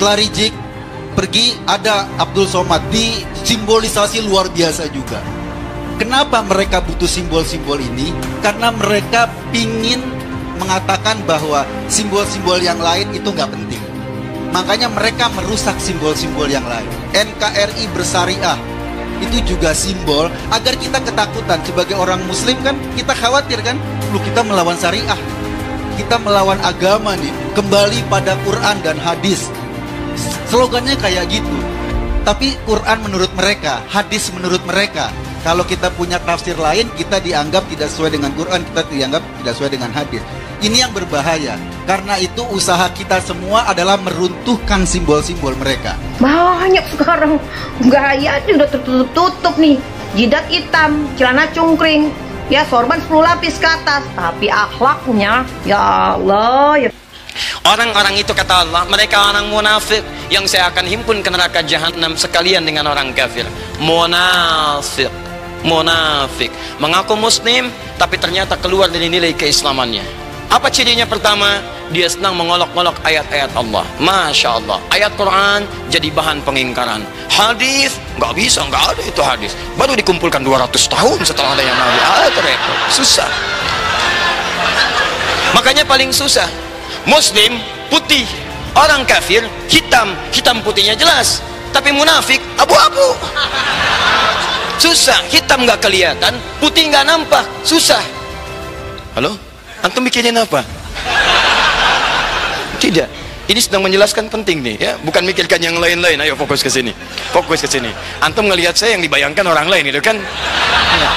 Setelah Rizik pergi, ada Abdul Somad, disimbolisasi luar biasa juga. Kenapa mereka butuh simbol-simbol ini? Karena mereka pingin mengatakan bahwa simbol-simbol yang lain itu nggak penting. Makanya mereka merusak simbol-simbol yang lain. NKRI bersyariah itu juga simbol agar kita ketakutan. Sebagai orang muslim kan kita khawatir kan, lu kita melawan syariah, kita melawan agama nih, kembali pada Quran dan hadis. Slogannya kayak gitu. Tapi Quran menurut mereka, hadis menurut mereka. Kalau kita punya tafsir lain, kita dianggap tidak sesuai dengan Quran, kita dianggap tidak sesuai dengan hadis. Ini yang berbahaya. Karena itu usaha kita semua adalah meruntuhkan simbol-simbol mereka. Banyak sekarang gayanya udah tertutup-tutup nih. Jidat hitam, celana cungkring, ya sorban 10 lapis ke atas. Tapi akhlaknya, ya Allah ya. Orang-orang itu kata Allah, mereka orang munafik yang saya akan himpun ke neraka jahanam sekalian dengan orang kafir. Munafik, munafik, mengaku muslim tapi ternyata keluar dari nilai keislamannya. Apa cirinya? Pertama, dia senang mengolok-olok ayat-ayat Allah. Masya Allah, ayat Quran jadi bahan pengingkaran. Hadis nggak bisa, nggak ada itu hadis. Baru dikumpulkan 200 tahun setelah ada yang nabi. Repot, susah. Makanya paling susah. Muslim putih, orang kafir hitam, hitam putihnya jelas, tapi munafik abu-abu. Susah, hitam nggak kelihatan, putih nggak nampak, susah. Halo, antum mikirin apa? Tidak, ini sedang menjelaskan penting nih ya, bukan mikirkan yang lain-lain. Ayo fokus ke sini, fokus ke sini. Antum ngelihat saya yang dibayangkan orang lain itu kan? Ya.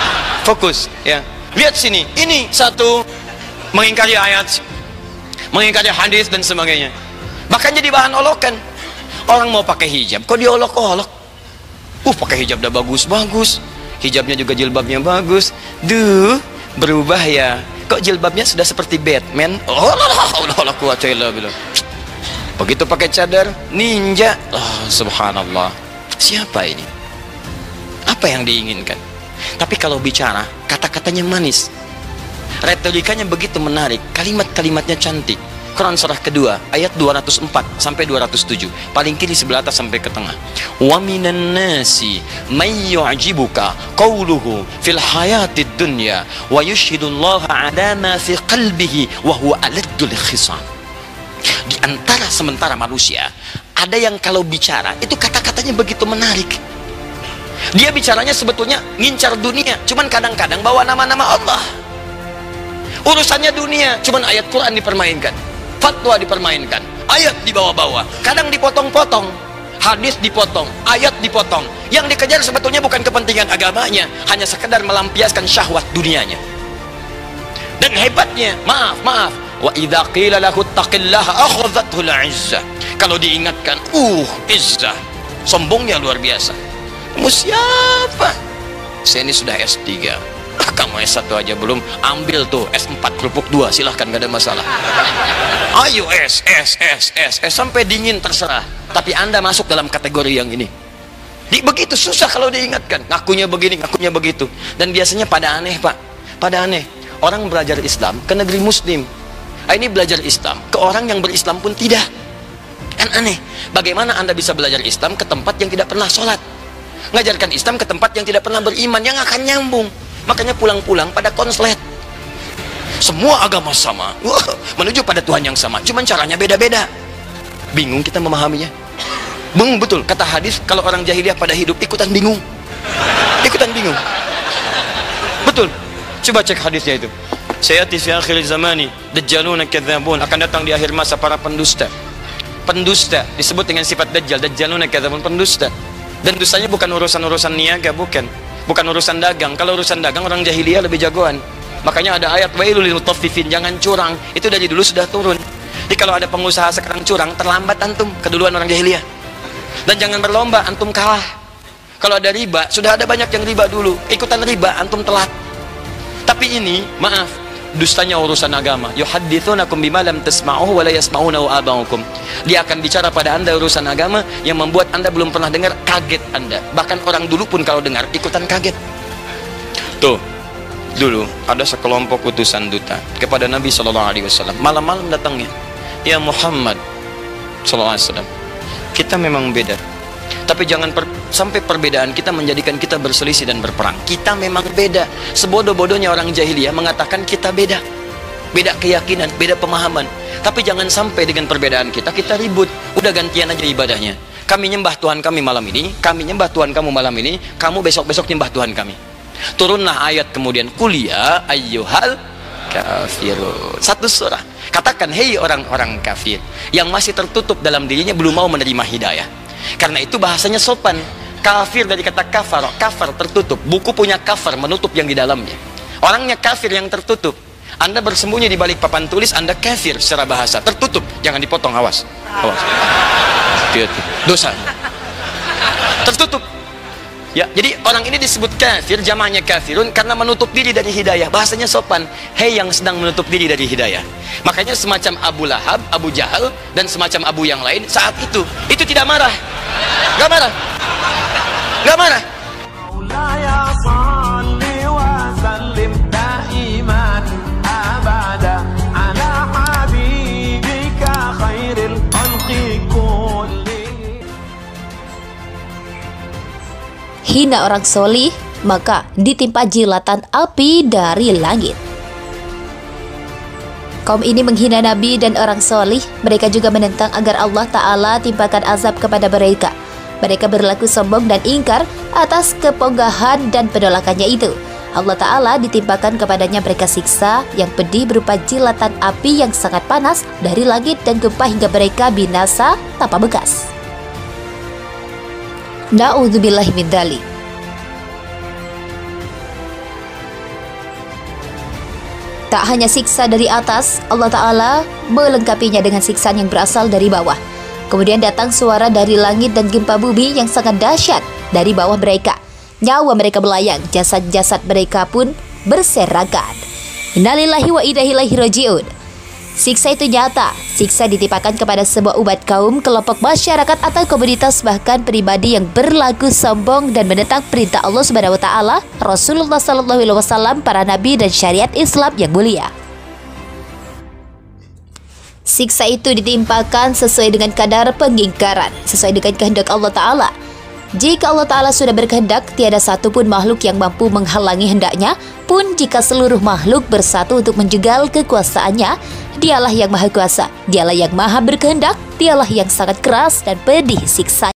Fokus ya, lihat sini. Ini satu mengingkari ayat, mengingkari hadis dan sebagainya, bahkan jadi bahan olokan. Orang mau pakai hijab kok diolok-olok. Pakai hijab udah bagus-bagus, hijabnya juga jilbabnya bagus. Duh, berubah ya, kok jilbabnya sudah seperti Batman. Allah kuat. Begitu pakai cadar ninja, subhanallah. Siapa ini? Apa yang diinginkan? Tapi kalau bicara, kata-katanya manis, retorikanya begitu menarik, kalimat-kalimatnya cantik. Quran surah kedua ayat 204 sampai 207, paling kiri sebelah atas sampai ke tengah. Wa minan nasi may yu'jibuka qawluhu fil hayatid dunya wa yushhidullaha ala ma fi qalbihi wa huwa aladdul khisam. Di antara sementara manusia ada yang kalau bicara itu kata-katanya begitu menarik. Dia bicaranya sebetulnya ngincar dunia, cuman kadang-kadang bawa nama-nama Allah. Urusannya dunia, cuman ayat Quran dipermainkan, fatwa dipermainkan, ayat dibawa-bawa, kadang dipotong-potong, hadis dipotong, ayat dipotong. Yang dikejar sebetulnya bukan kepentingan agamanya, hanya sekedar melampiaskan syahwat dunianya. Dan hebatnya, maaf, wa idza qila lahu taqillaha akhadhathu al-izzah. Kalau diingatkan, izzah, sombongnya luar biasa. Kamu siapa? Saya ini sudah S3. Kamu S1 aja belum, ambil tuh S4 kerupuk 2, silahkan, gak ada masalah. Ayo S sampai dingin terserah, tapi Anda masuk dalam kategori yang ini. Begitu susah kalau diingatkan, ngakunya begini, ngakunya begitu. Dan biasanya pada aneh Pak, pada aneh. Orang belajar Islam ke negeri muslim, ini belajar Islam ke orang yang berislam pun tidak. Kan aneh, bagaimana Anda bisa belajar Islam ke tempat yang tidak pernah sholat, ngajarkan Islam ke tempat yang tidak pernah beriman, yang akan nyambung. Makanya pulang-pulang pada konslet. Semua agama sama, menuju pada Tuhan yang sama, cuman caranya beda-beda. Bingung kita memahaminya. Bingung betul, kata hadis, kalau orang jahiliyah pada hidup ikutan bingung. Ikutan bingung. Betul. Coba cek hadisnya itu. Sayati fi akhir zamani dajjaluna kadzabun, akan datang di akhir masa para pendusta. Pendusta disebut dengan sifat dajjal, dajjaluna kadzabun, pendusta. Dan dustanya bukan urusan-urusan niaga, bukan urusan dagang. Kalau urusan dagang orang jahiliyah lebih jagoan. Makanya ada ayat wailul lil mutaffifin, jangan curang. Itu dari dulu sudah turun. Jadi kalau ada pengusaha sekarang curang, terlambat antum, keduluan orang jahiliyah. Dan jangan berlomba, antum kalah. Kalau ada riba, sudah ada banyak yang riba dulu, ikutan riba, antum telat. Tapi ini, maaf, dustanya urusan agama. Yuhadditsunakum bima lam tasma'uhu wa la yasma'unahu aba'ukum. Dia akan bicara pada Anda urusan agama yang membuat Anda belum pernah dengar, kaget Anda. Bahkan orang dulu pun kalau dengar ikutan kaget. Tuh, dulu ada sekelompok utusan duta kepada Nabi SAW. Malam-malam datangnya, ya Muhammad SAW, Kita memang beda. Tapi jangan sampai perbedaan kita menjadikan kita berselisih dan berperang. Kita memang beda. Sebodoh-bodohnya orang jahiliyah mengatakan kita beda. Beda keyakinan, beda pemahaman. Tapi jangan sampai dengan perbedaan kita ribut. Udah gantian aja ibadahnya. Kami nyembah Tuhan kami malam ini, kami nyembah Tuhan kamu malam ini, kamu besok-besok nyembah Tuhan kami. Turunlah ayat kemudian, kuliah ayyuhal kafirun. Satu surah. Katakan, hei orang-orang kafir yang masih tertutup dalam dirinya, belum mau menerima hidayah. Karena itu bahasanya sopan. Kafir dari kata kafar, kafar tertutup. Buku punya kafar, menutup yang di dalamnya. Orangnya kafir yang tertutup. Anda bersembunyi di balik papan tulis, Anda kafir secara bahasa. Tertutup, jangan dipotong, awas. Awas. Dosa. Tertutup. Ya, jadi orang ini disebut kafir, jamaknya kafirun, karena menutup diri dari hidayah. Bahasanya sopan. Hei yang sedang menutup diri dari hidayah. Makanya semacam Abu Lahab, Abu Jahal, dan semacam Abu yang lain saat itu tidak marah. Gak marah. Gak marah. Hina orang solih, maka ditimpa jilatan api dari langit. Kaum ini menghina Nabi dan orang solih. Mereka juga menentang agar Allah Ta'ala timpakan azab kepada mereka. Mereka berlaku sombong dan ingkar atas keponggahan dan penolakannya itu. Allah Ta'ala ditimpakan kepadanya mereka siksa yang pedih berupa jilatan api yang sangat panas dari langit dan gempa hingga mereka binasa tanpa bekas. Na'udzubillahi min dzalik. Tak hanya siksa dari atas, Allah Ta'ala melengkapinya dengan siksaan yang berasal dari bawah. Kemudian datang suara dari langit dan gempa bumi yang sangat dahsyat dari bawah mereka. Nyawa mereka melayang, jasad-jasad mereka pun berserakan. Innalillahi wa inna ilaihi raji'un. Siksa itu nyata. Siksa ditimpakan kepada sebuah umat kaum, kelompok masyarakat atau komunitas, bahkan pribadi yang berlaku sombong dan menentang perintah Allah Subhanahu wa Ta'ala, Rasulullah Sallallahu Alaihi Wasallam, para nabi dan syariat Islam yang mulia. Siksa itu ditimpakan sesuai dengan kadar pengingkaran, sesuai dengan kehendak Allah Ta'ala. Jika Allah Ta'ala sudah berkehendak, tiada satupun makhluk yang mampu menghalangi hendaknya. Pun jika seluruh makhluk bersatu untuk menjegal kekuasaannya, Dialah yang maha kuasa, Dialah yang maha berkehendak, Dialah yang sangat keras dan pedih siksa.